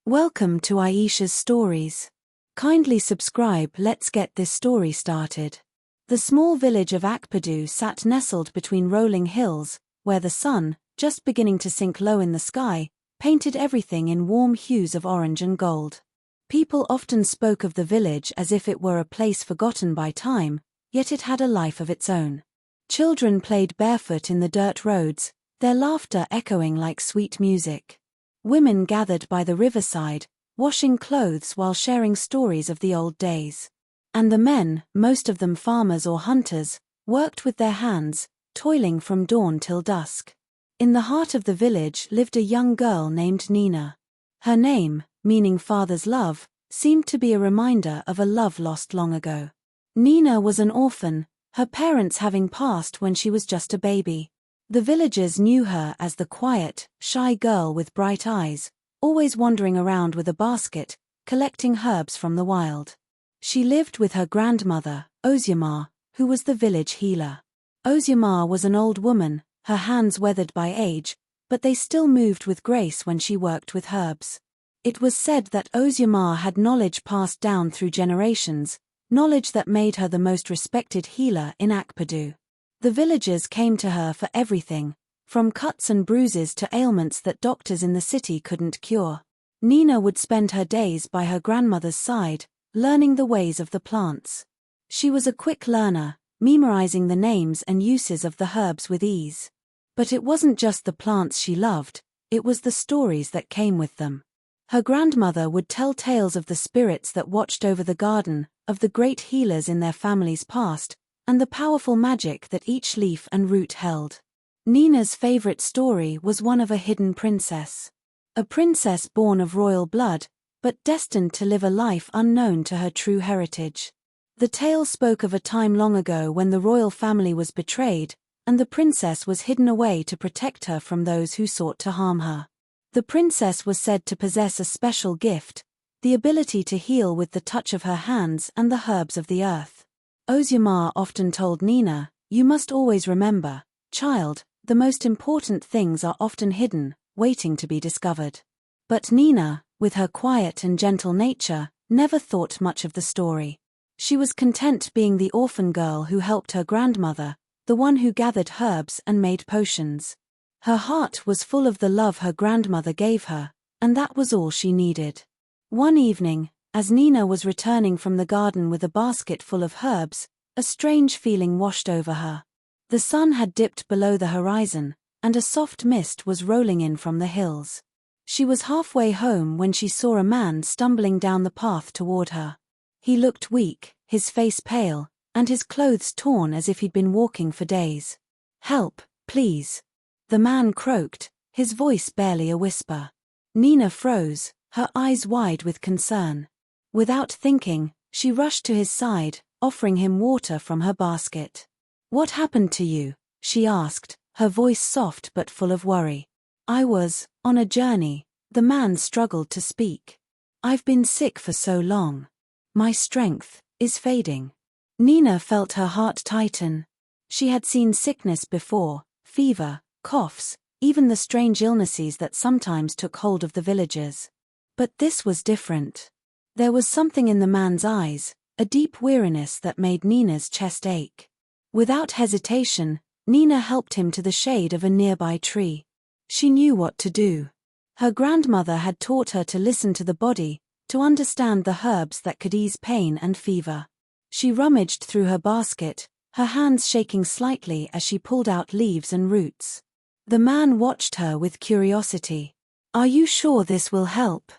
Welcome to Aisha's Stories. Kindly subscribe. Let's get this story started. The small village of Akpadu sat nestled between rolling hills, where the sun, just beginning to sink low in the sky, painted everything in warm hues of orange and gold. People often spoke of the village as if it were a place forgotten by time, yet it had a life of its own. Children played barefoot in the dirt roads, their laughter echoing like sweet music. Women gathered by the riverside, washing clothes while sharing stories of the old days. And the men, most of them farmers or hunters, worked with their hands, toiling from dawn till dusk. In the heart of the village lived a young girl named Nina. Her name, meaning father's love, seemed to be a reminder of a love lost long ago. Nina was an orphan, her parents having passed when she was just a baby. The villagers knew her as the quiet, shy girl with bright eyes, always wandering around with a basket, collecting herbs from the wild. She lived with her grandmother, Ozyama, who was the village healer. Ozyama was an old woman, her hands weathered by age, but they still moved with grace when she worked with herbs. It was said that Ozyama had knowledge passed down through generations, knowledge that made her the most respected healer in Akpadu. The villagers came to her for everything, from cuts and bruises to ailments that doctors in the city couldn't cure. Nina would spend her days by her grandmother's side, learning the ways of the plants. She was a quick learner, memorizing the names and uses of the herbs with ease. But it wasn't just the plants she loved, it was the stories that came with them. Her grandmother would tell tales of the spirits that watched over the garden, of the great healers in their family's past, and the powerful magic that each leaf and root held. Nina's favorite story was one of a hidden princess. A princess born of royal blood, but destined to live a life unknown to her true heritage. The tale spoke of a time long ago when the royal family was betrayed, and the princess was hidden away to protect her from those who sought to harm her. The princess was said to possess a special gift, the ability to heal with the touch of her hands and the herbs of the earth. Ozyama often told Nina, "You must always remember, child, the most important things are often hidden, waiting to be discovered." But Nina, with her quiet and gentle nature, never thought much of the story. She was content being the orphan girl who helped her grandmother, the one who gathered herbs and made potions. Her heart was full of the love her grandmother gave her, and that was all she needed. One evening, as Nina was returning from the garden with a basket full of herbs, a strange feeling washed over her. The sun had dipped below the horizon, and a soft mist was rolling in from the hills. She was halfway home when she saw a man stumbling down the path toward her. He looked weak, his face pale, and his clothes torn as if he'd been walking for days. "Help, please," the man croaked, his voice barely a whisper. Nina froze, her eyes wide with concern. Without thinking, she rushed to his side, offering him water from her basket. "What happened to you?" she asked, her voice soft but full of worry. "I was on a journey," the man struggled to speak. "I've been sick for so long. My strength is fading." Nina felt her heart tighten. She had seen sickness before, fever, coughs, even the strange illnesses that sometimes took hold of the villagers. But this was different. There was something in the man's eyes, a deep weariness that made Nina's chest ache. Without hesitation, Nina helped him to the shade of a nearby tree. She knew what to do. Her grandmother had taught her to listen to the body, to understand the herbs that could ease pain and fever. She rummaged through her basket, her hands shaking slightly as she pulled out leaves and roots. The man watched her with curiosity. "Are you sure this will help?"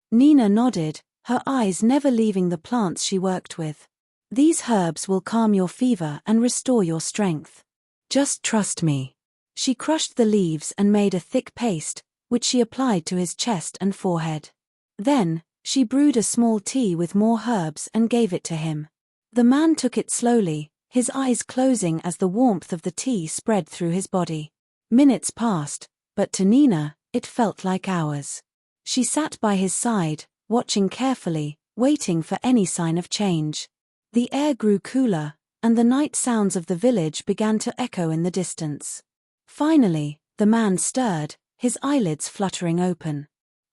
Nina nodded, her eyes never leaving the plants she worked with. "These herbs will calm your fever and restore your strength. Just trust me." She crushed the leaves and made a thick paste, which she applied to his chest and forehead. Then, she brewed a small tea with more herbs and gave it to him. The man took it slowly, his eyes closing as the warmth of the tea spread through his body. Minutes passed, but to Nina, it felt like hours. She sat by his side, watching carefully, waiting for any sign of change. The air grew cooler, and the night sounds of the village began to echo in the distance. Finally, the man stirred, his eyelids fluttering open.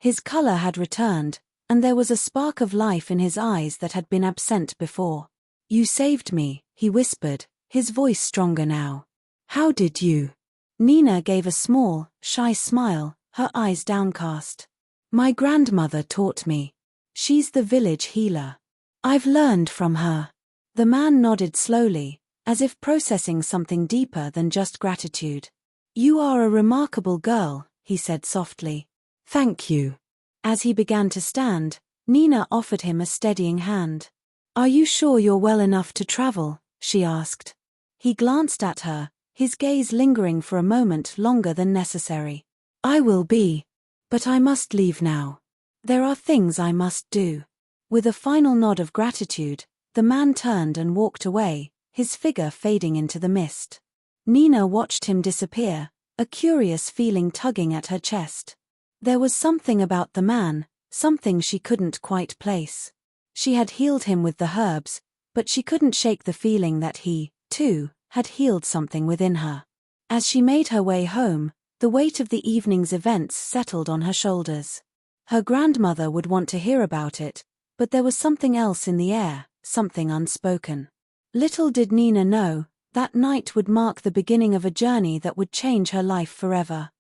His color had returned, and there was a spark of life in his eyes that had been absent before. "You saved me," he whispered, his voice stronger now. "How did you?" Nina gave a small, shy smile, her eyes downcast. "My grandmother taught me. She's the village healer. I've learned from her." The man nodded slowly, as if processing something deeper than just gratitude. "You are a remarkable girl," he said softly. "Thank you." As he began to stand, Nina offered him a steadying hand. "Are you sure you're well enough to travel?" she asked. He glanced at her, his gaze lingering for a moment longer than necessary. "I will be. But I must leave now. There are things I must do." With a final nod of gratitude, the man turned and walked away, his figure fading into the mist. Nina watched him disappear, a curious feeling tugging at her chest. There was something about the man, something she couldn't quite place. She had healed him with the herbs, but she couldn't shake the feeling that he, too, had healed something within her. As she made her way home, the weight of the evening's events settled on her shoulders. Her grandmother would want to hear about it, but there was something else in the air, something unspoken. Little did Nina know, that night would mark the beginning of a journey that would change her life forever.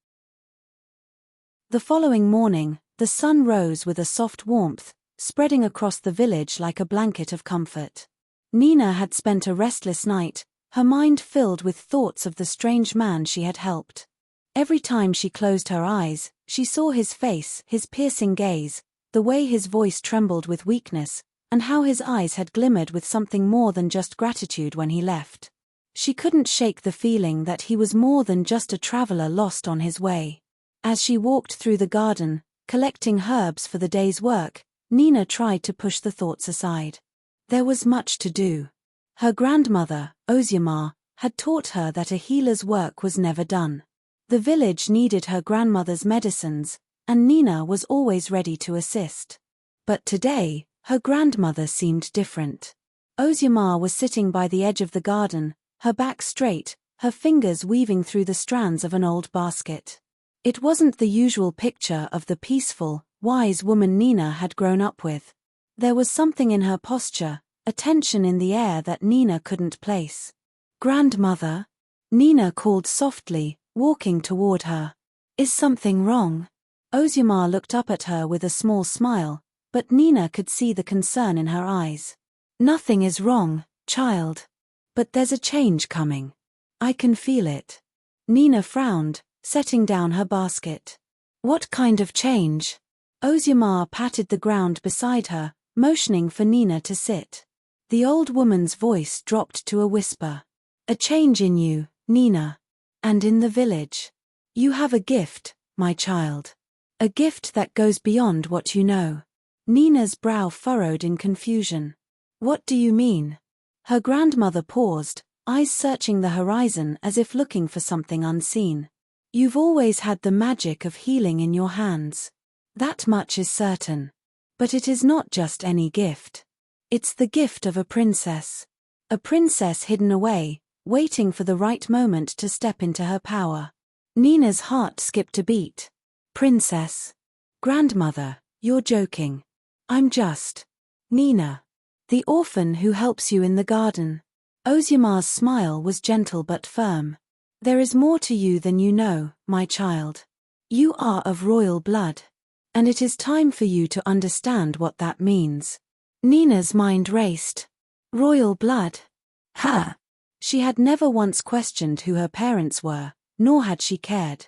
The following morning, the sun rose with a soft warmth, spreading across the village like a blanket of comfort. Nina had spent a restless night, her mind filled with thoughts of the strange man she had helped. Every time she closed her eyes, she saw his face, his piercing gaze, the way his voice trembled with weakness, and how his eyes had glimmered with something more than just gratitude when he left. She couldn't shake the feeling that he was more than just a traveler lost on his way. As she walked through the garden, collecting herbs for the day's work, Nina tried to push the thoughts aside. There was much to do. Her grandmother, Ozyamar, had taught her that a healer's work was never done. The village needed her grandmother's medicines, and Nina was always ready to assist. But today, her grandmother seemed different. Ozyamar was sitting by the edge of the garden, her back straight, her fingers weaving through the strands of an old basket. It wasn't the usual picture of the peaceful, wise woman Nina had grown up with. There was something in her posture, a tension in the air that Nina couldn't place. "Grandmother?" Nina called softly, walking toward her. "Is something wrong?" Ozyamar looked up at her with a small smile, but Nina could see the concern in her eyes. "Nothing is wrong, child. But there's a change coming. I can feel it." Nina frowned, setting down her basket. "What kind of change?" Ozyamar patted the ground beside her, motioning for Nina to sit. The old woman's voice dropped to a whisper. "A change in you, Nina. And in the village. You have a gift, my child. A gift that goes beyond what you know." Nina's brow furrowed in confusion. "What do you mean?" Her grandmother paused, eyes searching the horizon as if looking for something unseen. "You've always had the magic of healing in your hands. That much is certain. But it is not just any gift. It's the gift of a princess. A princess hidden away, waiting for the right moment to step into her power." Nina's heart skipped a beat. "Princess? Grandmother, you're joking." "I'm just Nina. The orphan who helps you in the garden." Ozyamar's smile was gentle but firm. "There is more to you than you know, my child. You are of royal blood. And it is time for you to understand what that means." Nina's mind raced. Royal blood? Ha! She had never once questioned who her parents were, nor had she cared.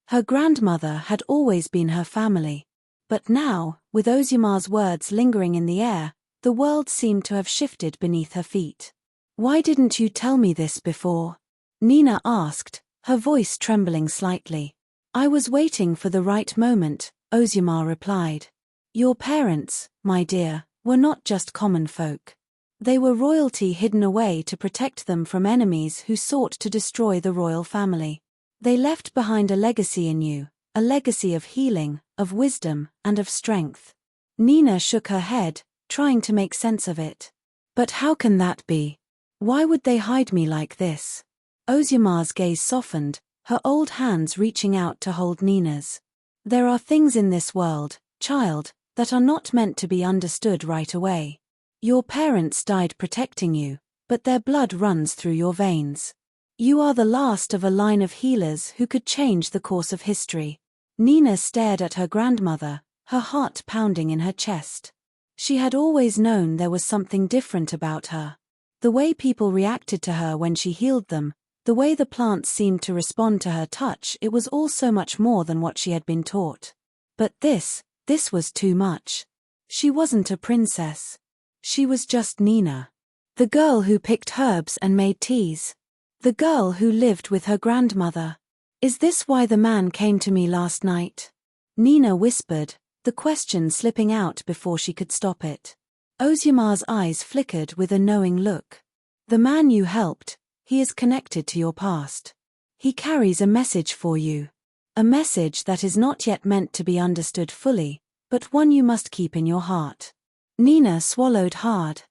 Her grandmother had always been her family. But now, with Ozyamar's words lingering in the air, the world seemed to have shifted beneath her feet. "Why didn't you tell me this before?" Nina asked, her voice trembling slightly. "I was waiting for the right moment," Ozyamar replied. "Your parents, my dear, were not just common folk. They were royalty hidden away to protect them from enemies who sought to destroy the royal family. They left behind a legacy in you, a legacy of healing, of wisdom, and of strength." Nina shook her head, trying to make sense of it. "But how can that be? Why would they hide me like this?" Ozyamar's gaze softened, her old hands reaching out to hold Nina's. "There are things in this world, child, that are not meant to be understood right away. Your parents died protecting you, but their blood runs through your veins. You are the last of a line of healers who could change the course of history. Nina stared at her grandmother, her heart pounding in her chest. She had always known there was something different about her. The way people reacted to her when she healed them, the way the plants seemed to respond to her touch, it was all so much more than what she had been taught. But this was too much. She wasn't a princess. She was just Nina. The girl who picked herbs and made teas. The girl who lived with her grandmother. Is this why the man came to me last night? Nina whispered, the question slipping out before she could stop it. Ozyamar's eyes flickered with a knowing look. The man you helped, he is connected to your past. He carries a message for you. A message that is not yet meant to be understood fully, but one you must keep in your heart. Nina swallowed hard.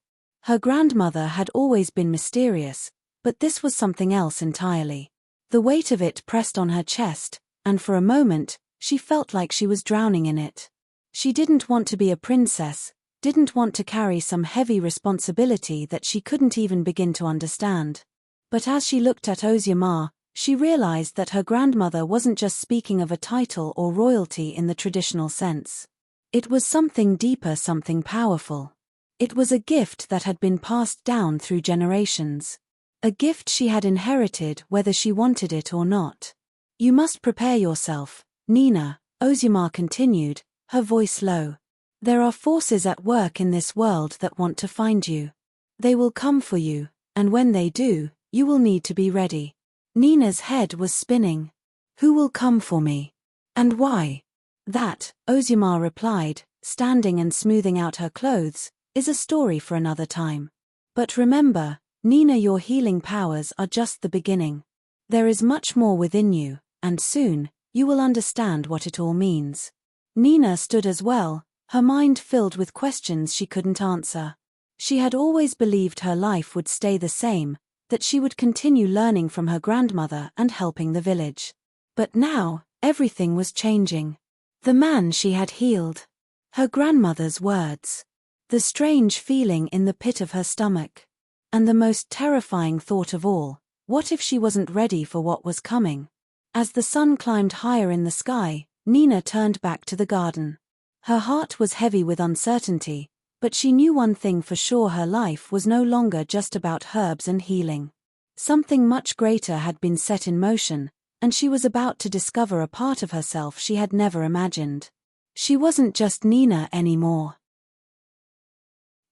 Her grandmother had always been mysterious, but this was something else entirely. The weight of it pressed on her chest, and for a moment, she felt like she was drowning in it. She didn't want to be a princess, didn't want to carry some heavy responsibility that she couldn't even begin to understand. But as she looked at Ozyamar, she realized that her grandmother wasn't just speaking of a title or royalty in the traditional sense. It was something deeper, something powerful. It was a gift that had been passed down through generations. A gift she had inherited whether she wanted it or not. You must prepare yourself, Nina, Ozyamar continued, her voice low. There are forces at work in this world that want to find you. They will come for you, and when they do, you will need to be ready. Nina's head was spinning. Who will come for me? And why? That, Ozyamar replied, standing and smoothing out her clothes, is a story for another time. But remember, Nina, your healing powers are just the beginning. There is much more within you, and soon, you will understand what it all means. Nina stood as well, her mind filled with questions she couldn't answer. She had always believed her life would stay the same, that she would continue learning from her grandmother and helping the village. But now, everything was changing. The man she had healed. Her grandmother's words. The strange feeling in the pit of her stomach. And the most terrifying thought of all, what if she wasn't ready for what was coming? As the sun climbed higher in the sky, Nina turned back to the garden. Her heart was heavy with uncertainty, but she knew one thing for sure: her life was no longer just about herbs and healing. Something much greater had been set in motion, and she was about to discover a part of herself she had never imagined. She wasn't just Nina anymore.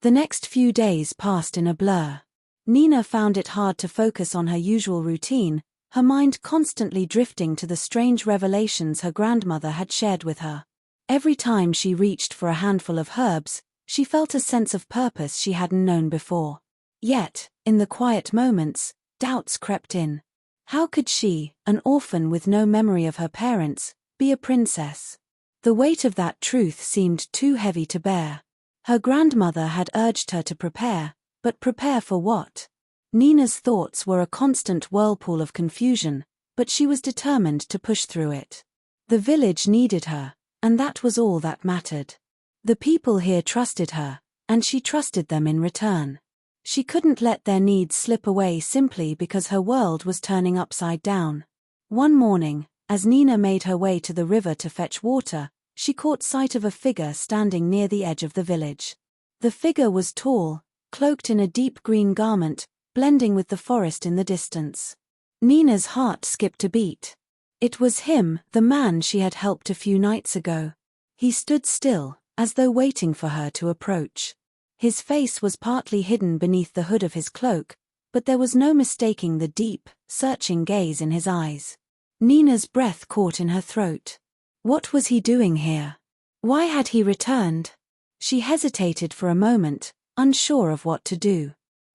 The next few days passed in a blur. Nina found it hard to focus on her usual routine, her mind constantly drifting to the strange revelations her grandmother had shared with her. Every time she reached for a handful of herbs, she felt a sense of purpose she hadn't known before. Yet, in the quiet moments, doubts crept in. How could she, an orphan with no memory of her parents, be a princess? The weight of that truth seemed too heavy to bear. Her grandmother had urged her to prepare, but prepare for what? Nina's thoughts were a constant whirlpool of confusion, but she was determined to push through it. The village needed her, and that was all that mattered. The people here trusted her, and she trusted them in return. She couldn't let their needs slip away simply because her world was turning upside down. One morning, as Nina made her way to the river to fetch water, she caught sight of a figure standing near the edge of the village. The figure was tall, cloaked in a deep green garment, blending with the forest in the distance. Nina's heart skipped a beat. It was him, the man she had helped a few nights ago. He stood still, as though waiting for her to approach. His face was partly hidden beneath the hood of his cloak, but there was no mistaking the deep, searching gaze in his eyes. Nina's breath caught in her throat. What was he doing here? Why had he returned? She hesitated for a moment, unsure of what to do.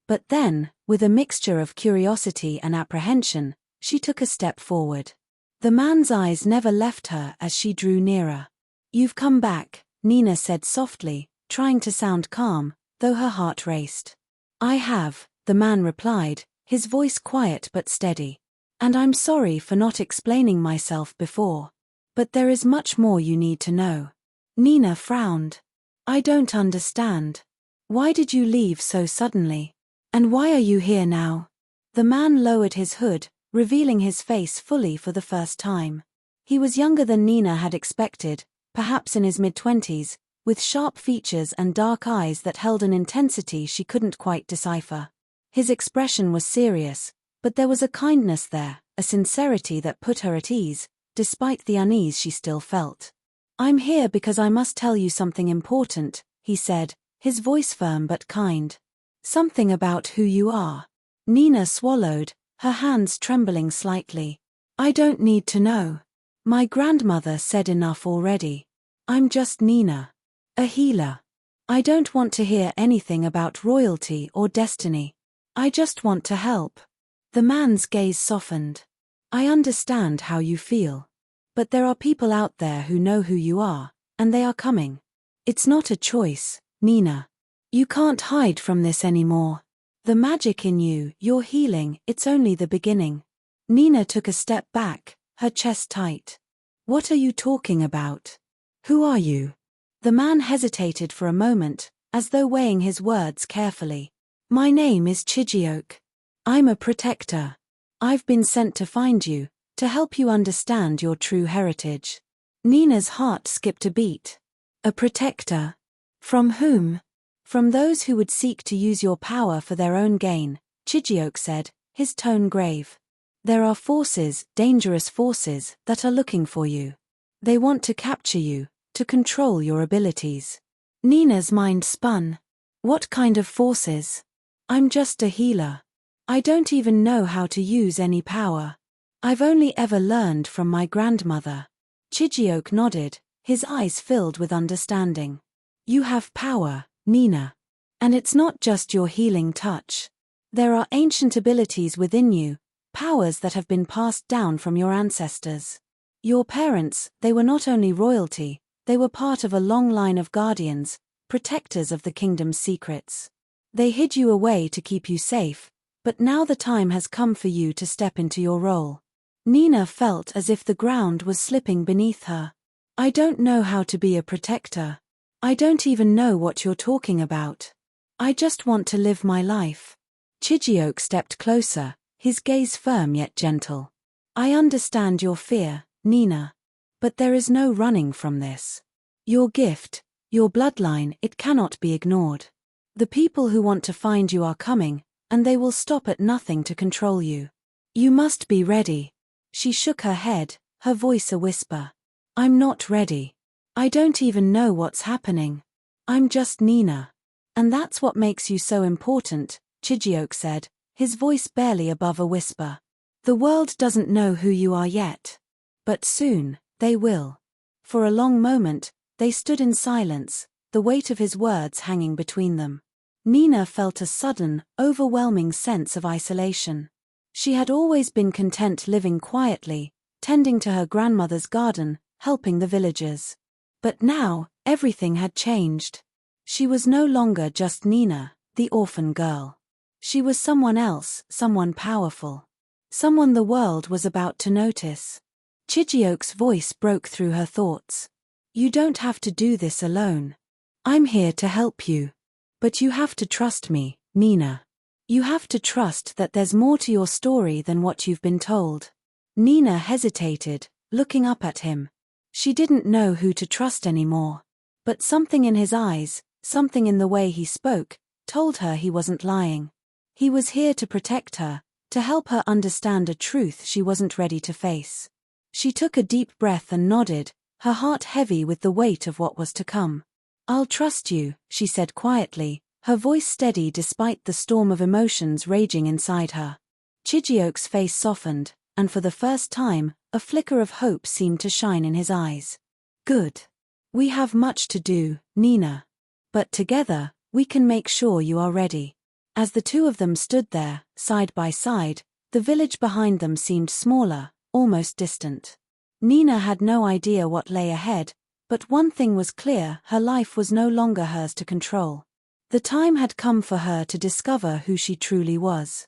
But then, with a mixture of curiosity and apprehension, she took a step forward. The man's eyes never left her as she drew nearer. "You've come back," Nina said softly, trying to sound calm, though her heart raced. "I have," the man replied, his voice quiet but steady. "And I'm sorry for not explaining myself before. But there is much more you need to know." Nina frowned. I don't understand. Why did you leave so suddenly? And why are you here now? The man lowered his hood, revealing his face fully for the first time. He was younger than Nina had expected, perhaps in his mid-20s, with sharp features and dark eyes that held an intensity she couldn't quite decipher. His expression was serious, but there was a kindness there, a sincerity that put her at ease, despite the unease she still felt. I'm here because I must tell you something important, he said, his voice firm but kind. Something about who you are. Nina swallowed, her hands trembling slightly. I don't need to know. My grandmother said enough already. I'm just Nina. A healer. I don't want to hear anything about royalty or destiny. I just want to help. The man's gaze softened. I understand how you feel. But there are people out there who know who you are, and they are coming. It's not a choice, Nina. You can't hide from this anymore. The magic in you, your healing, it's only the beginning. Nina took a step back, her chest tight. What are you talking about? Who are you? The man hesitated for a moment, as though weighing his words carefully. My name is Chijioke. I'm a protector. I've been sent to find you, to help you understand your true heritage. Nina's heart skipped a beat. A protector? From whom? From those who would seek to use your power for their own gain, Chijioke said, his tone grave. There are forces, dangerous forces, that are looking for you. They want to capture you, to control your abilities. Nina's mind spun. What kind of forces? I'm just a healer. I don't even know how to use any power. I've only ever learned from my grandmother. Chijioke nodded, his eyes filled with understanding. You have power, Nina. And it's not just your healing touch. There are ancient abilities within you, powers that have been passed down from your ancestors. Your parents, they were not only royalty, they were part of a long line of guardians, protectors of the kingdom's secrets. They hid you away to keep you safe, but now the time has come for you to step into your role. Nina felt as if the ground was slipping beneath her. I don't know how to be a protector. I don't even know what you're talking about. I just want to live my life. Chijioke stepped closer, his gaze firm yet gentle. I understand your fear, Nina. But there is no running from this. Your gift, your bloodline, it cannot be ignored. The people who want to find you are coming, and they will stop at nothing to control you. You must be ready. She shook her head, her voice a whisper. I'm not ready. I don't even know what's happening. I'm just Nina. And that's what makes you so important, Chijioke said, his voice barely above a whisper. The world doesn't know who you are yet. But soon, they will. For a long moment, they stood in silence, the weight of his words hanging between them. Nina felt a sudden, overwhelming sense of isolation. She had always been content living quietly, tending to her grandmother's garden, helping the villagers. But now, everything had changed. She was no longer just Nina, the orphan girl. She was someone else, someone powerful. Someone the world was about to notice. Chijioke's voice broke through her thoughts. You don't have to do this alone. I'm here to help you. But you have to trust me, Nina. You have to trust that there's more to your story than what you've been told. Nina hesitated, looking up at him. She didn't know who to trust anymore. But something in his eyes, something in the way he spoke, told her he wasn't lying. He was here to protect her, to help her understand a truth she wasn't ready to face. She took a deep breath and nodded, her heart heavy with the weight of what was to come. I'll trust you, she said quietly, her voice steady despite the storm of emotions raging inside her. Chijioke's face softened, and for the first time, a flicker of hope seemed to shine in his eyes. Good. We have much to do, Nina. But together, we can make sure you are ready. As the two of them stood there, side by side, the village behind them seemed smaller, almost distant. Nina had no idea what lay ahead, but one thing was clear, her life was no longer hers to control. The time had come for her to discover who she truly was.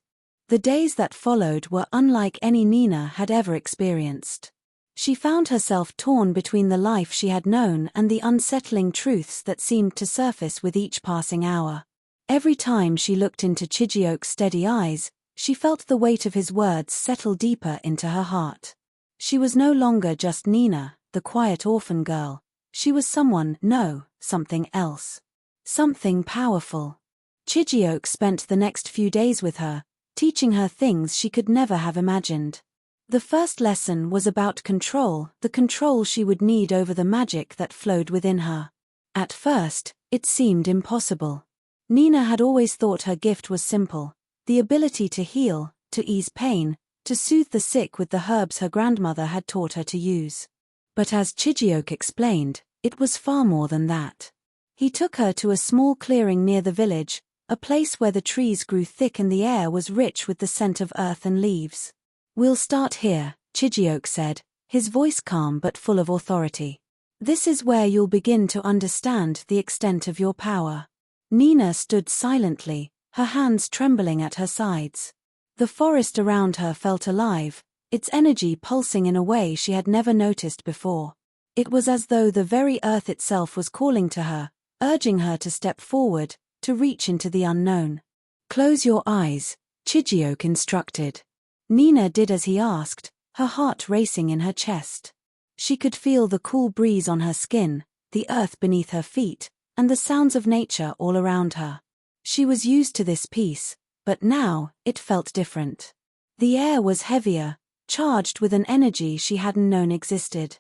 The days that followed were unlike any Nina had ever experienced. She found herself torn between the life she had known and the unsettling truths that seemed to surface with each passing hour. Every time she looked into Chijioke's steady eyes, she felt the weight of his words settle deeper into her heart. She was no longer just Nina, the quiet orphan girl. She was something else. Something powerful. Chijioke spent the next few days with her, teaching her things she could never have imagined. The first lesson was about control, the control she would need over the magic that flowed within her. At first, it seemed impossible. Nina had always thought her gift was simple, the ability to heal, to ease pain, to soothe the sick with the herbs her grandmother had taught her to use. But as Chijioke explained, it was far more than that. He took her to a small clearing near the village, a place where the trees grew thick and the air was rich with the scent of earth and leaves. "We'll start here," Chijioke said, his voice calm but full of authority. "This is where you'll begin to understand the extent of your power." Nina stood silently, her hands trembling at her sides. The forest around her felt alive, its energy pulsing in a way she had never noticed before. It was as though the very earth itself was calling to her, urging her to step forward, to reach into the unknown. "Close your eyes," Chijioke instructed. Nina did as he asked, her heart racing in her chest. She could feel the cool breeze on her skin, the earth beneath her feet, and the sounds of nature all around her. She was used to this peace, but now, it felt different. The air was heavier, charged with an energy she hadn't known existed.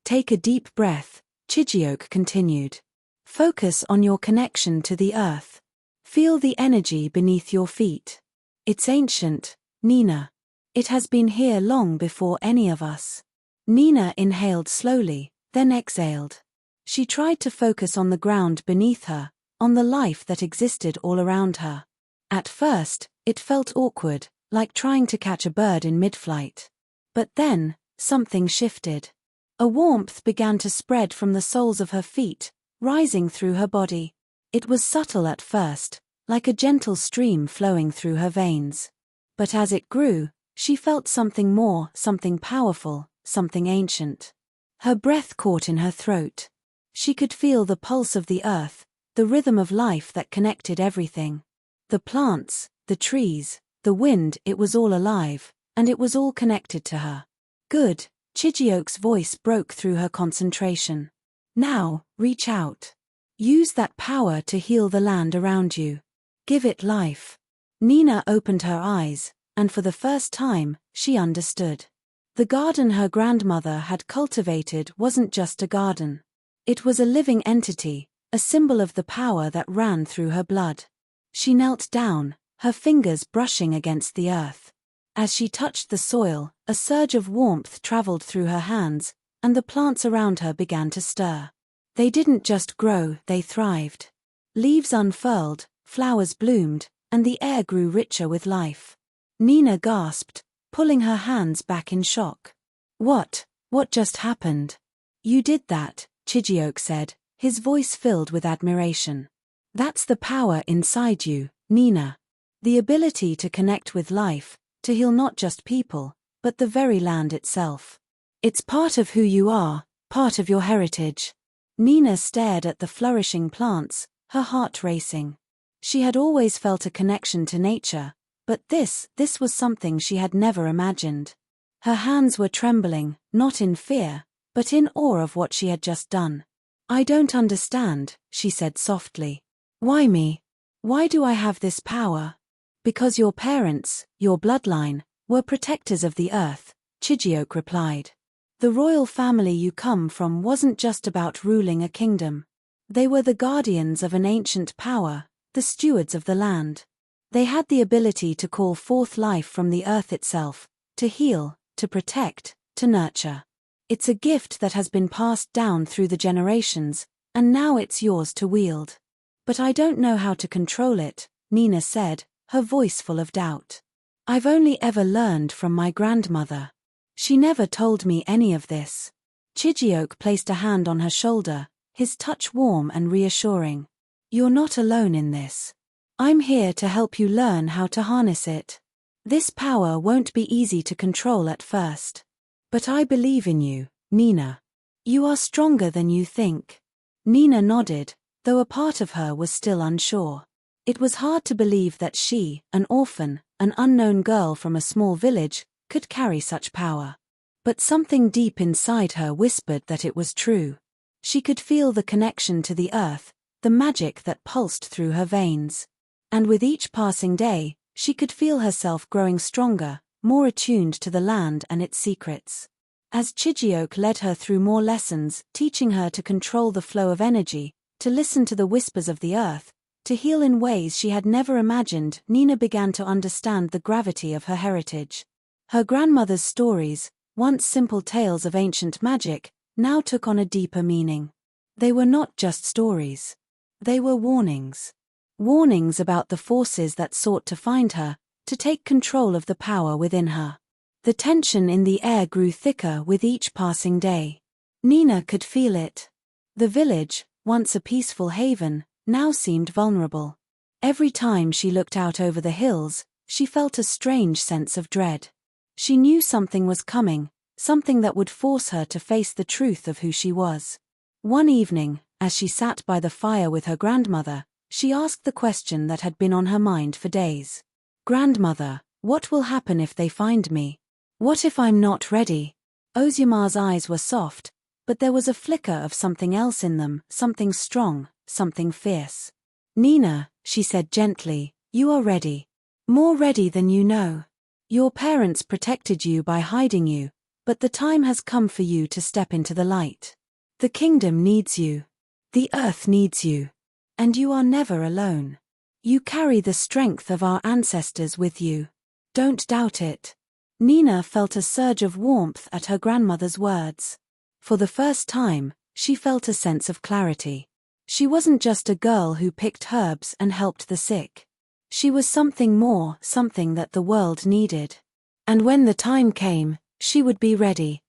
"Take a deep breath," Chijioke continued. "Focus on your connection to the earth. Feel the energy beneath your feet. It's ancient, Nina. It has been here long before any of us." Nina inhaled slowly, then exhaled. She tried to focus on the ground beneath her, on the life that existed all around her. At first, it felt awkward, like trying to catch a bird in mid-flight. But then, something shifted. A warmth began to spread from the soles of her feet, rising through her body. It was subtle at first, like a gentle stream flowing through her veins. But as it grew, she felt something more, something powerful, something ancient. Her breath caught in her throat. She could feel the pulse of the earth, the rhythm of life that connected everything. The plants, the trees, the wind, it was all alive, and it was all connected to her. "Good," Chijioke's voice broke through her concentration. "Now, reach out. Use that power to heal the land around you. Give it life." Nina opened her eyes, and for the first time, she understood. The garden her grandmother had cultivated wasn't just a garden. It was a living entity, a symbol of the power that ran through her blood. She knelt down, her fingers brushing against the earth. As she touched the soil, a surge of warmth traveled through her hands, and the plants around her began to stir. They didn't just grow, they thrived. Leaves unfurled, flowers bloomed, and the air grew richer with life. Nina gasped, pulling her hands back in shock. What just happened?" "You did that," Chijioke said, his voice filled with admiration. "That's the power inside you, Nina. The ability to connect with life, to heal not just people, but the very land itself. It's part of who you are, part of your heritage." Nina stared at the flourishing plants, her heart racing. She had always felt a connection to nature, but this was something she had never imagined. Her hands were trembling, not in fear, but in awe of what she had just done. "I don't understand," she said softly. "Why me? Why do I have this power?" "Because your parents, your bloodline, were protectors of the earth," Chijioke replied. "The royal family you come from wasn't just about ruling a kingdom. They were the guardians of an ancient power, the stewards of the land. They had the ability to call forth life from the earth itself, to heal, to protect, to nurture. It's a gift that has been passed down through the generations, and now it's yours to wield." "But I don't know how to control it," Nina said, her voice full of doubt. "I've only ever learned from my grandmother. She never told me any of this." Chijioke placed a hand on her shoulder, his touch warm and reassuring. "You're not alone in this. I'm here to help you learn how to harness it. This power won't be easy to control at first. But I believe in you, Nina. You are stronger than you think. Nina nodded, though a part of her was still unsure. It was hard to believe that she, an orphan, an unknown girl from a small village, could carry such power. But something deep inside her whispered that it was true. She could feel the connection to the earth, the magic that pulsed through her veins. And with each passing day, she could feel herself growing stronger, more attuned to the land and its secrets. As Chijioke led her through more lessons, teaching her to control the flow of energy, to listen to the whispers of the earth, to heal in ways she had never imagined, Nina began to understand the gravity of her heritage. Her grandmother's stories, once simple tales of ancient magic, now took on a deeper meaning. They were not just stories. They were warnings. Warnings about the forces that sought to find her, to take control of the power within her. The tension in the air grew thicker with each passing day. Nina could feel it. The village, once a peaceful haven, now seemed vulnerable. Every time she looked out over the hills, she felt a strange sense of dread. She knew something was coming, something that would force her to face the truth of who she was. One evening, as she sat by the fire with her grandmother, she asked the question that had been on her mind for days. "Grandmother, what will happen if they find me? What if I'm not ready?" Ozyamar's eyes were soft, but there was a flicker of something else in them, something strong, something fierce. "Nina," she said gently, "you are ready. More ready than you know. Your parents protected you by hiding you, but the time has come for you to step into the light. The kingdom needs you. The earth needs you. And you are never alone. You carry the strength of our ancestors with you. Don't doubt it." Nina felt a surge of warmth at her grandmother's words. For the first time, she felt a sense of clarity. She wasn't just a girl who picked herbs and helped the sick. She was something more, something that the world needed. And when the time came, she would be ready.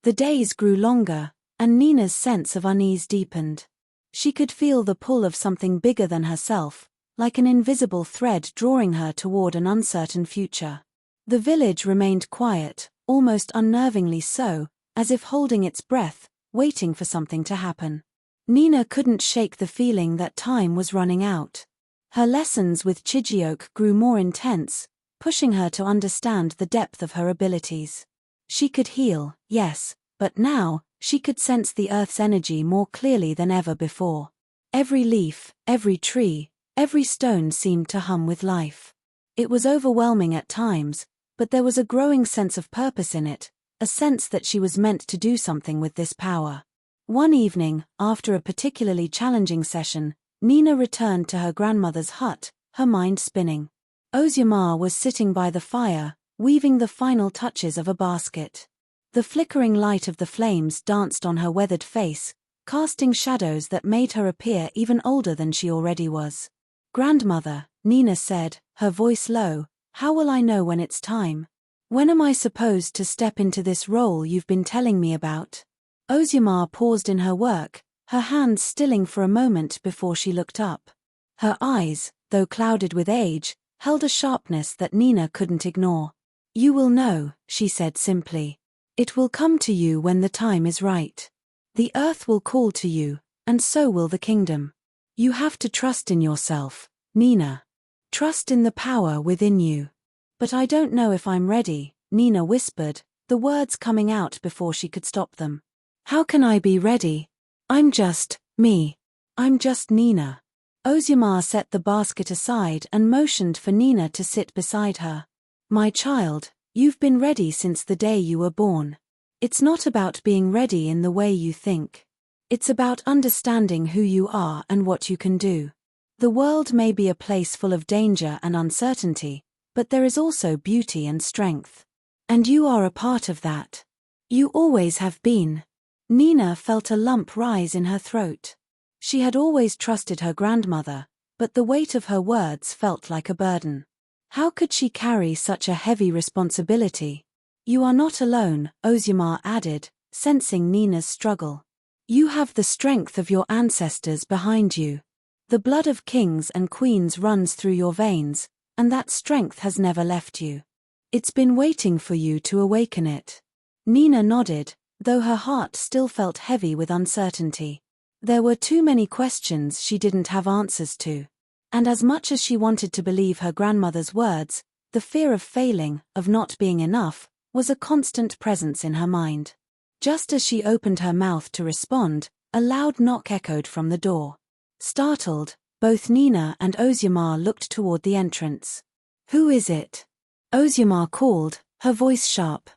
The days grew longer, and Nina's sense of unease deepened. She could feel the pull of something bigger than herself, like an invisible thread drawing her toward an uncertain future. The village remained quiet, almost unnervingly so, as if holding its breath, waiting for something to happen. Nina couldn't shake the feeling that time was running out. Her lessons with Chijioke grew more intense, pushing her to understand the depth of her abilities. She could heal, yes, but now, she could sense the earth's energy more clearly than ever before. Every leaf, every tree, every stone seemed to hum with life. It was overwhelming at times, but there was a growing sense of purpose in it, a sense that she was meant to do something with this power. One evening, after a particularly challenging session, Nina returned to her grandmother's hut, her mind spinning. Ozyamar was sitting by the fire, weaving the final touches of a basket. The flickering light of the flames danced on her weathered face, casting shadows that made her appear even older than she already was. "Grandmother," Nina said, her voice low, "how will I know when it's time? When am I supposed to step into this role you've been telling me about?" Ozyamar paused in her work, her hands stilling for a moment before she looked up. Her eyes, though clouded with age, held a sharpness that Nina couldn't ignore. "You will know," she said simply. "It will come to you when the time is right. The earth will call to you, and so will the kingdom. You have to trust in yourself, Nina. Trust in the power within you." "But I don't know if I'm ready," Nina whispered, the words coming out before she could stop them. "How can I be ready? I'm just me. I'm just Nina." Ozyamar set the basket aside and motioned for Nina to sit beside her. "My child, you've been ready since the day you were born. It's not about being ready in the way you think. It's about understanding who you are and what you can do. The world may be a place full of danger and uncertainty, but there is also beauty and strength. And you are a part of that. You always have been." Nina felt a lump rise in her throat. She had always trusted her grandmother, but the weight of her words felt like a burden. How could she carry such a heavy responsibility? "You are not alone," Ozyamar added, sensing Nina's struggle. "You have the strength of your ancestors behind you. The blood of kings and queens runs through your veins, and that strength has never left you. It's been waiting for you to awaken it." Nina nodded, though her heart still felt heavy with uncertainty. There were too many questions she didn't have answers to. And as much as she wanted to believe her grandmother's words, the fear of failing, of not being enough, was a constant presence in her mind. Just as she opened her mouth to respond, a loud knock echoed from the door. Startled, both Nina and Ozyamar looked toward the entrance. "Who is it?" Ozyamar called, her voice sharp.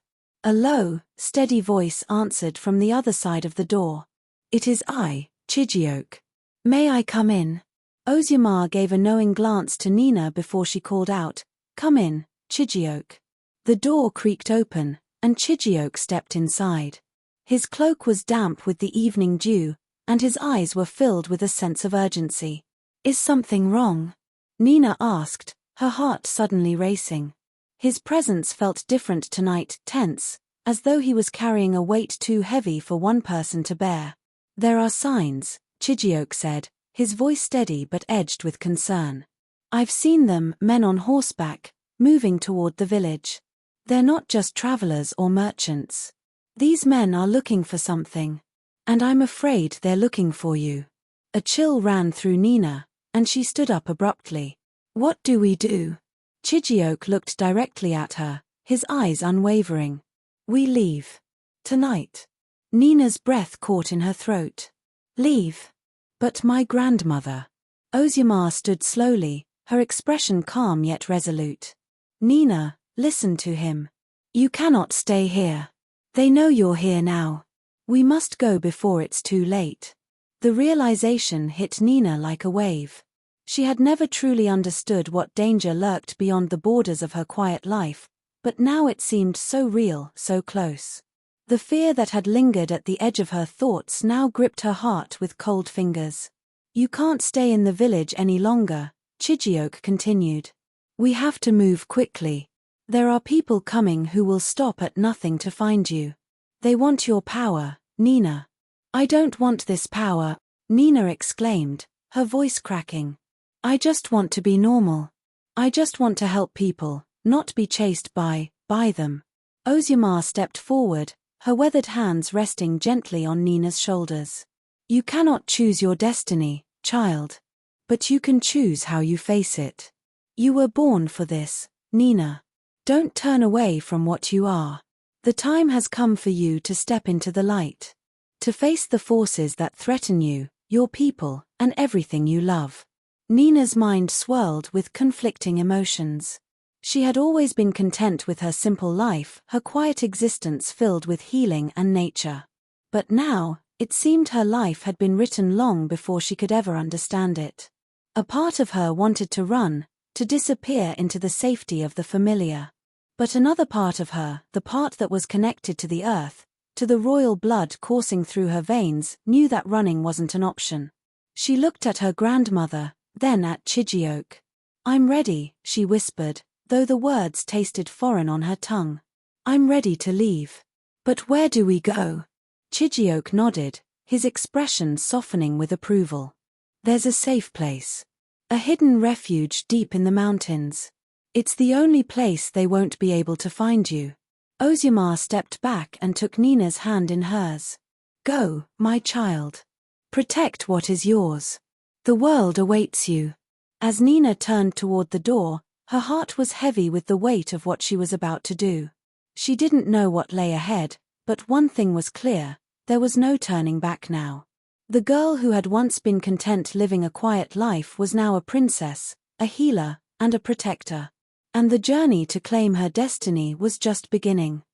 A low, steady voice answered from the other side of the door. "It is I, Chidioke. May I come in?" Ozyamar gave a knowing glance to Nina before she called out, "Come in, Chidioke." The door creaked open, and Chidioke stepped inside. His cloak was damp with the evening dew, and his eyes were filled with a sense of urgency. "Is something wrong?" Nina asked, her heart suddenly racing. His presence felt different tonight, tense, as though he was carrying a weight too heavy for one person to bear. "There are signs," Chidioke said, his voice steady but edged with concern. "I've seen them, men on horseback, moving toward the village. They're not just travelers or merchants. These men are looking for something. And I'm afraid they're looking for you." A chill ran through Nina, and she stood up abruptly. "What do we do?" Chidioke looked directly at her, his eyes unwavering. "We leave. Tonight." Nina's breath caught in her throat. "Leave? But my grandmother." Ozyamar stood slowly, her expression calm yet resolute. "Nina, listen to him. You cannot stay here. They know you're here now. We must go before it's too late." The realization hit Nina like a wave. She had never truly understood what danger lurked beyond the borders of her quiet life, but now it seemed so real, so close. The fear that had lingered at the edge of her thoughts now gripped her heart with cold fingers. "You can't stay in the village any longer," Chidioke continued. "We have to move quickly. There are people coming who will stop at nothing to find you. They want your power, Nina." "I don't want this power," Nina exclaimed, her voice cracking. "I just want to be normal. I just want to help people, not be chased by them." Ozyamar stepped forward, her weathered hands resting gently on Nina's shoulders. "You cannot choose your destiny, child. But you can choose how you face it. You were born for this, Nina. Don't turn away from what you are. The time has come for you to step into the light. To face the forces that threaten you, your people, and everything you love." Nina's mind swirled with conflicting emotions. She had always been content with her simple life, her quiet existence filled with healing and nature. But now, it seemed her life had been written long before she could ever understand it. A part of her wanted to run, to disappear into the safety of the familiar. But another part of her, the part that was connected to the earth, to the royal blood coursing through her veins, knew that running wasn't an option. She looked at her grandmother, then at Chidioke. "I'm ready," she whispered, though the words tasted foreign on her tongue. "I'm ready to leave. But where do we go?" Chidioke nodded, his expression softening with approval. "There's a safe place. A hidden refuge deep in the mountains. It's the only place they won't be able to find you." Ozyamar stepped back and took Nina's hand in hers. "Go, my child. Protect what is yours. The world awaits you." As Nina turned toward the door, her heart was heavy with the weight of what she was about to do. She didn't know what lay ahead, but one thing was clear: there was no turning back now. The girl who had once been content living a quiet life was now a princess, a healer, and a protector. And the journey to claim her destiny was just beginning.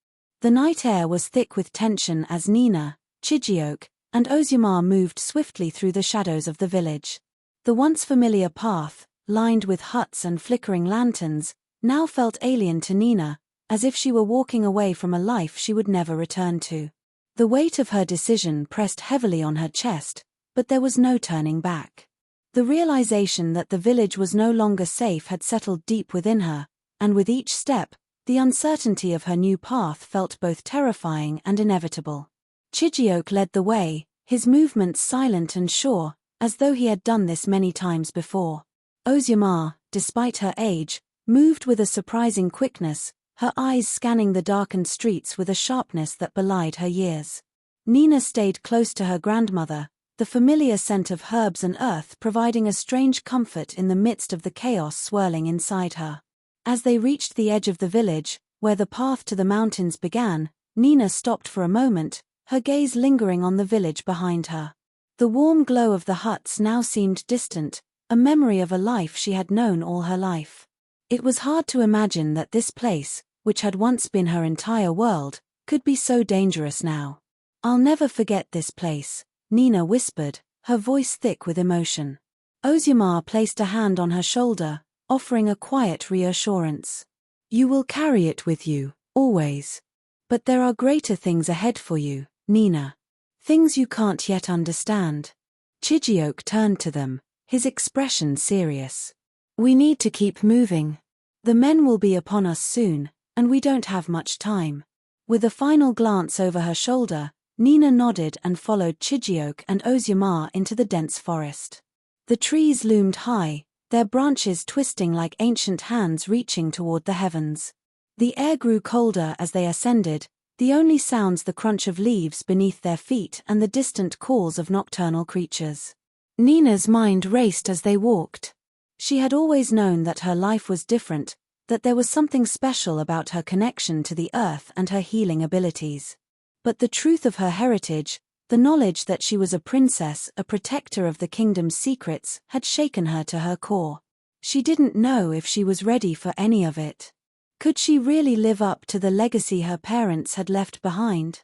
The night air was thick with tension as Nina, Chidioke, and Ozyamar moved swiftly through the shadows of the village. The once familiar path, lined with huts and flickering lanterns, now felt alien to Nina, as if she were walking away from a life she would never return to. The weight of her decision pressed heavily on her chest, but there was no turning back. The realization that the village was no longer safe had settled deep within her, and with each step, the uncertainty of her new path felt both terrifying and inevitable. Chidioke led the way, his movements silent and sure, as though he had done this many times before. Ozyamar, despite her age, moved with a surprising quickness, her eyes scanning the darkened streets with a sharpness that belied her years. Nina stayed close to her grandmother, the familiar scent of herbs and earth providing a strange comfort in the midst of the chaos swirling inside her. As they reached the edge of the village, where the path to the mountains began, Nina stopped for a moment, her gaze lingering on the village behind her. The warm glow of the huts now seemed distant, a memory of a life she had known all her life. It was hard to imagine that this place, which had once been her entire world, could be so dangerous now. "I'll never forget this place," Nina whispered, her voice thick with emotion. Ozumar placed a hand on her shoulder, offering a quiet reassurance. "You will carry it with you, always. But there are greater things ahead for you, Nina. Things you can't yet understand." Chijioke turned to them, his expression serious. "We need to keep moving. The men will be upon us soon, and we don't have much time." With a final glance over her shoulder, Nina nodded and followed Chijioke and Ozumar into the dense forest. The trees loomed high, their branches twisting like ancient hands reaching toward the heavens. The air grew colder as they ascended, the only sounds the crunch of leaves beneath their feet and the distant calls of nocturnal creatures. Nina's mind raced as they walked. She had always known that her life was different, that there was something special about her connection to the earth and her healing abilities. But the truth of her heritage, the knowledge that she was a princess, a protector of the kingdom's secrets, had shaken her to her core. She didn't know if she was ready for any of it. Could she really live up to the legacy her parents had left behind?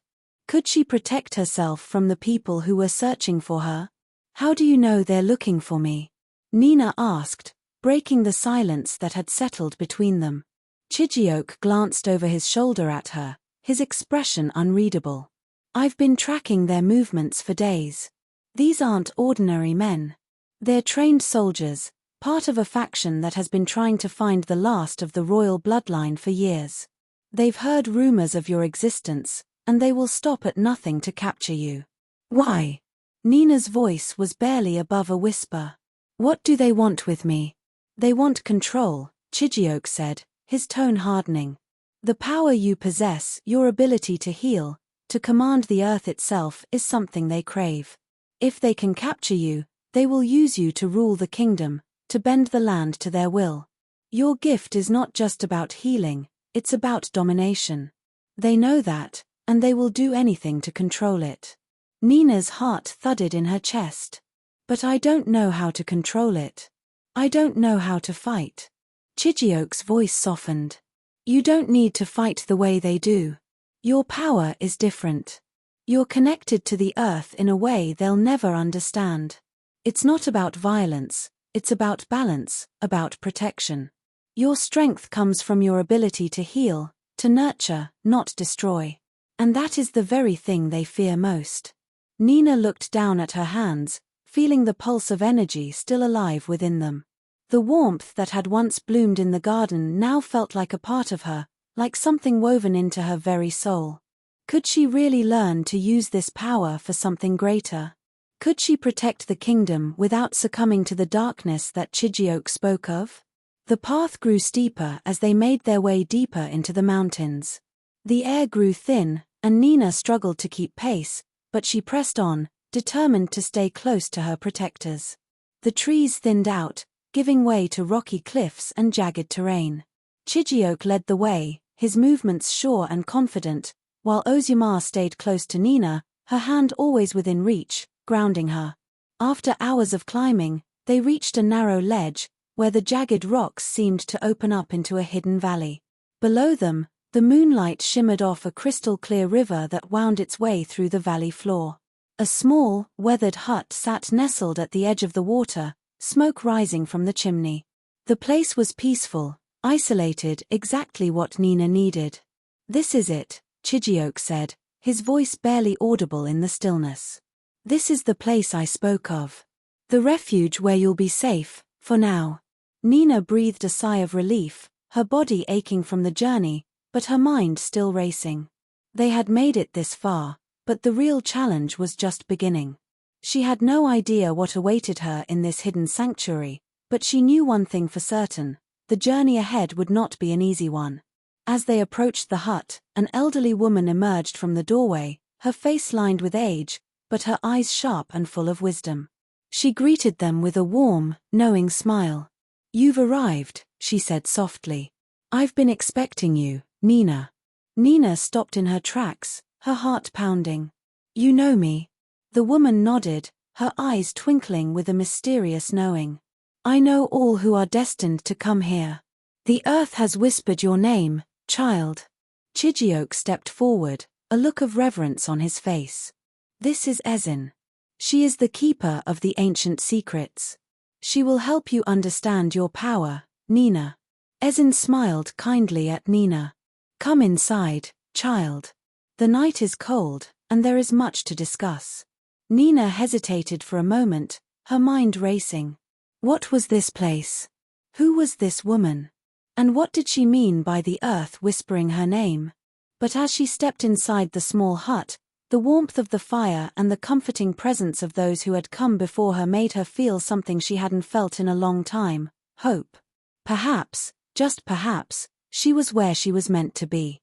Could she protect herself from the people who were searching for her? "How do you know they're looking for me?" Nina asked, breaking the silence that had settled between them. Chijioke glanced over his shoulder at her, his expression unreadable. "I've been tracking their movements for days. These aren't ordinary men. They're trained soldiers, part of a faction that has been trying to find the last of the royal bloodline for years. They've heard rumors of your existence, and they will stop at nothing to capture you." "Why?" Nina's voice was barely above a whisper. "What do they want with me?" "They want control," Chijioke said, his tone hardening. "The power you possess, your ability to heal, to command the earth itself, is something they crave. If they can capture you, they will use you to rule the kingdom, to bend the land to their will. Your gift is not just about healing, it's about domination. They know that, and they will do anything to control it." Nina's heart thudded in her chest. "But I don't know how to control it. I don't know how to fight." Chijioke's voice softened. "You don't need to fight the way they do. Your power is different. You're connected to the earth in a way they'll never understand. It's not about violence, it's about balance, about protection. Your strength comes from your ability to heal, to nurture, not destroy. And that is the very thing they fear most." Nina looked down at her hands, feeling the pulse of energy still alive within them. The warmth that had once bloomed in the garden now felt like a part of her, like something woven into her very soul. Could she really learn to use this power for something greater? Could she protect the kingdom without succumbing to the darkness that Chijioke spoke of? The path grew steeper as they made their way deeper into the mountains. The air grew thin, and Nina struggled to keep pace, but she pressed on, determined to stay close to her protectors. The trees thinned out, giving way to rocky cliffs and jagged terrain. Chijioke led the way, his movements sure and confident, while Ozumar stayed close to Nina, her hand always within reach, grounding her. After hours of climbing, they reached a narrow ledge, where the jagged rocks seemed to open up into a hidden valley. Below them, the moonlight shimmered off a crystal-clear river that wound its way through the valley floor. A small, weathered hut sat nestled at the edge of the water, smoke rising from the chimney. The place was peaceful, isolated, exactly what Nina needed. "This is it," Chijioke said, his voice barely audible in the stillness. "This is the place I spoke of. The refuge where you'll be safe, for now." Nina breathed a sigh of relief, her body aching from the journey, but her mind still racing. They had made it this far, but the real challenge was just beginning. She had no idea what awaited her in this hidden sanctuary, but she knew one thing for certain: the journey ahead would not be an easy one. As they approached the hut, an elderly woman emerged from the doorway, her face lined with age, but her eyes sharp and full of wisdom. She greeted them with a warm, knowing smile. "You've arrived," she said softly. "I've been expecting you, Nina." Nina stopped in her tracks, her heart pounding. "You know me?" The woman nodded, her eyes twinkling with a mysterious knowing. "I know all who are destined to come here. The earth has whispered your name, child." Chijioke stepped forward, a look of reverence on his face. "This is Ezin. She is the keeper of the ancient secrets. She will help you understand your power, Nina." Ezin smiled kindly at Nina. "Come inside, child. The night is cold, and there is much to discuss." Nina hesitated for a moment, her mind racing. What was this place? Who was this woman? And what did she mean by the earth whispering her name? But as she stepped inside the small hut, the warmth of the fire and the comforting presence of those who had come before her made her feel something she hadn't felt in a long time: hope. Perhaps, just perhaps, she was where she was meant to be.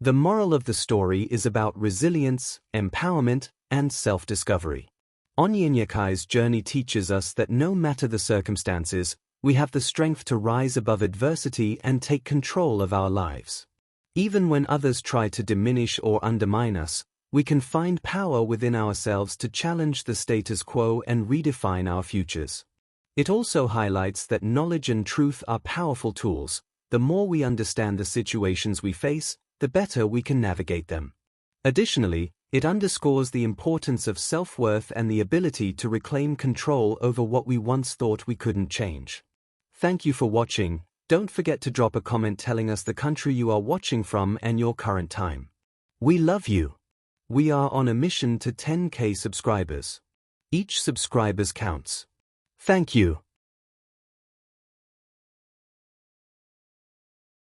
The moral of the story is about resilience, empowerment, and self-discovery. Onyinyakai's journey teaches us that no matter the circumstances, we have the strength to rise above adversity and take control of our lives. Even when others try to diminish or undermine us, we can find power within ourselves to challenge the status quo and redefine our futures. It also highlights that knowledge and truth are powerful tools. The more we understand the situations we face, the better we can navigate them. Additionally, it underscores the importance of self-worth and the ability to reclaim control over what we once thought we couldn't change. Thank you for watching. Don't forget to drop a comment telling us the country you are watching from and your current time. We love you. We are on a mission to 10K subscribers. Each subscriber counts. Thank you.